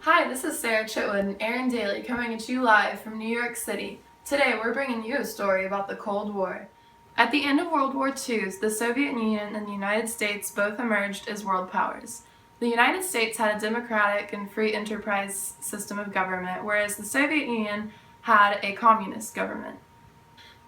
Hi, this is Sarah Chitwood and Aaron Daly coming at you live from New York City. Today we're bringing you a story about the Cold War. At the end of World War II, the Soviet Union and the United States both emerged as world powers. The United States had a democratic and free enterprise system of government, whereas the Soviet Union had a communist government.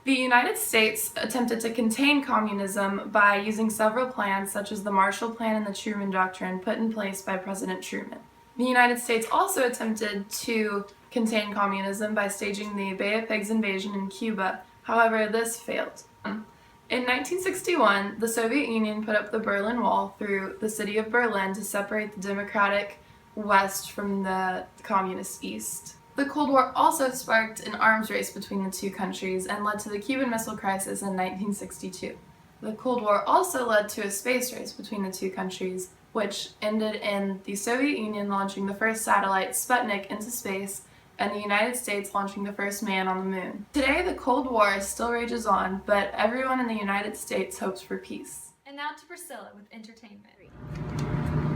The United States attempted to contain communism by using several plans, such as the Marshall Plan and the Truman Doctrine, put in place by President Truman. The United States also attempted to contain communism by staging the Bay of Pigs invasion in Cuba. However, this failed. In 1961, the Soviet Union put up the Berlin Wall through the city of Berlin to separate the democratic West from the communist East. The Cold War also sparked an arms race between the two countries and led to the Cuban Missile Crisis in 1962. The Cold War also led to a space race between the two countries, which ended in the Soviet Union launching the first satellite, Sputnik, into space, and the United States launching the first man on the moon. Today, the Cold War still rages on, but everyone in the United States hopes for peace. And now to Priscilla with entertainment.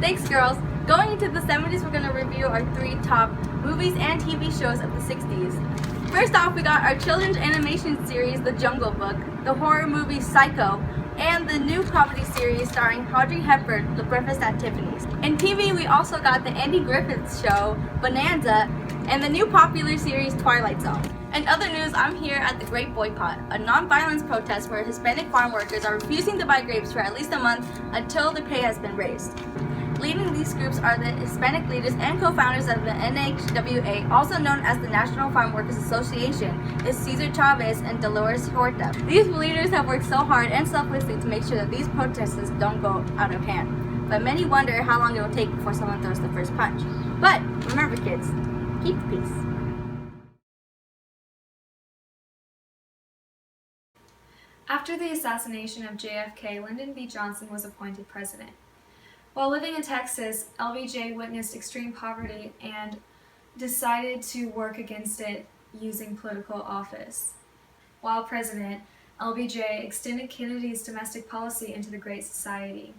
Thanks, girls. Going into the 70s, we're going to review our 3 top movies and TV shows of the 60s. First off, we got our children's animation series, The Jungle Book, the horror movie Psycho, and the new comedy series starring Audrey Hepburn, The Breakfast at Tiffany's. In TV, we also got the Andy Griffith Show, Bonanza, and the new popular series Twilight Zone. In other news, I'm here at the Grape Boycott, a non-violence protest where Hispanic farm workers are refusing to buy grapes for at least a month until their pay has been raised. Leading these groups are the Hispanic leaders and co-founders of the NHWA, also known as the National Farm Workers Association, is Cesar Chavez and Dolores Huerta. These leaders have worked so hard and selflessly to make sure that these protests don't go out of hand. But many wonder how long it will take before someone throws the first punch. But remember, kids, keep the peace. After the assassination of JFK, Lyndon B. Johnson was appointed president. While living in Texas, LBJ witnessed extreme poverty and decided to work against it using political office. While president, LBJ extended Kennedy's domestic policy into the Great Society.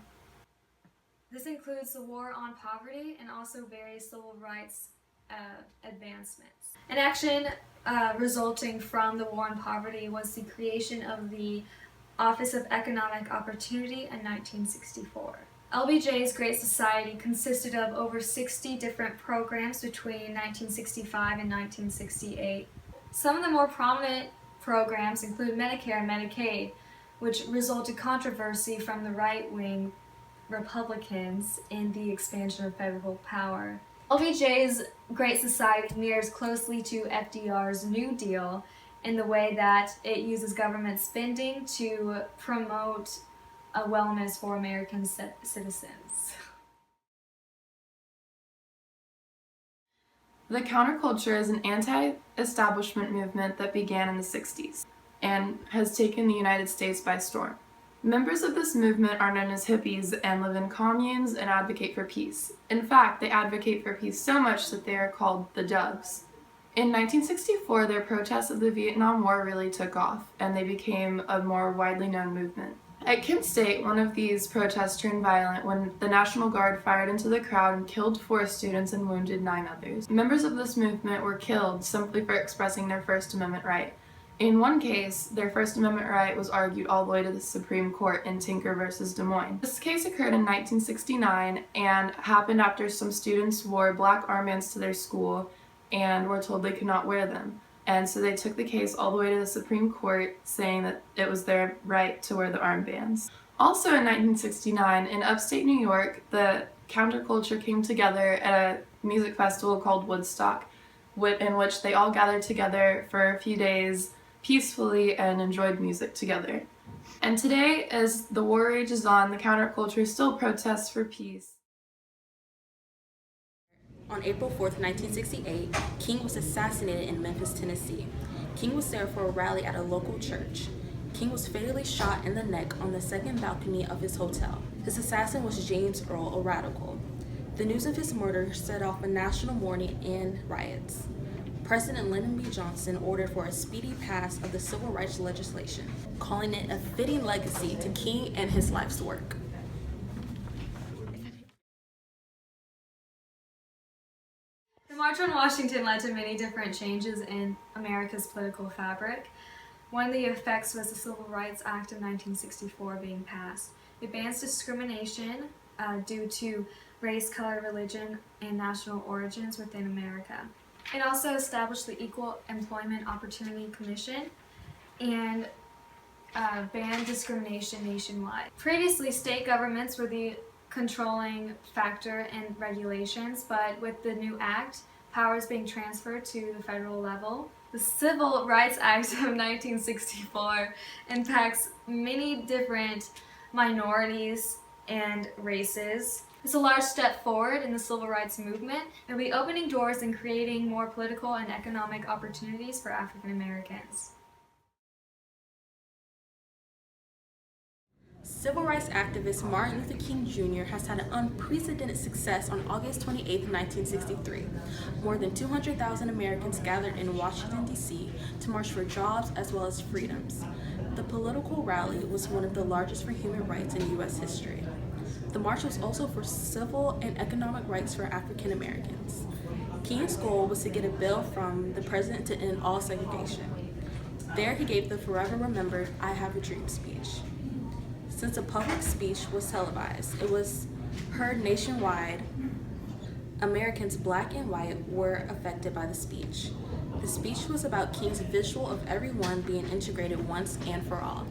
This includes the war on poverty and also various civil rights advancements. An action resulting from the war on poverty was the creation of the Office of Economic Opportunity in 1964. LBJ's Great Society consisted of over 60 different programs between 1965 and 1968. Some of the more prominent programs include Medicare and Medicaid, which resulted controversy from the right-wing Republicans in the expansion of federal power. LBJ's Great Society mirrors closely to FDR's New Deal in the way that it uses government spending to promote a wellness for American citizens. The Counterculture is an anti-establishment movement that began in the 60s and has taken the United States by storm. Members of this movement are known as hippies and live in communes and advocate for peace. In fact, they advocate for peace so much that they are called the Doves. In 1964, their protests of the Vietnam War really took off, and they became a more widely known movement. At Kent State, one of these protests turned violent when the National Guard fired into the crowd and killed 4 students and wounded 9 others. Members of this movement were killed simply for expressing their First Amendment right. In one case, their First Amendment right was argued all the way to the Supreme Court in Tinker versus Des Moines. This case occurred in 1969 and happened after some students wore black armbands to their school and were told they could not wear them. And so they took the case all the way to the Supreme Court, saying that it was their right to wear the armbands. Also in 1969, in upstate New York, the Counterculture came together at a music festival called Woodstock, in which they all gathered together for a few days peacefully and enjoyed music together. And today, as the war rages on, the Counterculture still protests for peace. On April 4th, 1968, King was assassinated in Memphis, Tennessee. King was there for a rally at a local church. King was fatally shot in the neck on the second balcony of his hotel. His assassin was James Earl, a radical. The news of his murder set off a national mourning and riots. President Lyndon B. Johnson ordered for a speedy pass of the civil rights legislation, calling it a fitting legacy to King and his life's work. March on Washington led to many different changes in America's political fabric. One of the effects was the Civil Rights Act of 1964 being passed. It bans discrimination due to race, color, religion, and national origins within America. It also established the Equal Employment Opportunity Commission and banned discrimination nationwide. Previously, state governments were the controlling factor in regulations, but with the new act, powers being transferred to the federal level. The Civil Rights Act of 1964 impacts many different minorities and races. It's a large step forward in the civil rights movement. It will be opening doors and creating more political and economic opportunities for African Americans. Civil rights activist Martin Luther King Jr. has had an unprecedented success on August 28, 1963. More than 200,000 Americans gathered in Washington, D.C. to march for jobs as well as freedoms. The political rally was one of the largest for human rights in U.S. history. The march was also for civil and economic rights for African Americans. King's goal was to get a bill from the president to end all segregation. There he gave the forever remembered "I Have a Dream" speech. Since the public speech was televised, it was heard nationwide. Americans black and white were affected by the speech. The speech was about King's visual of everyone being integrated once and for all.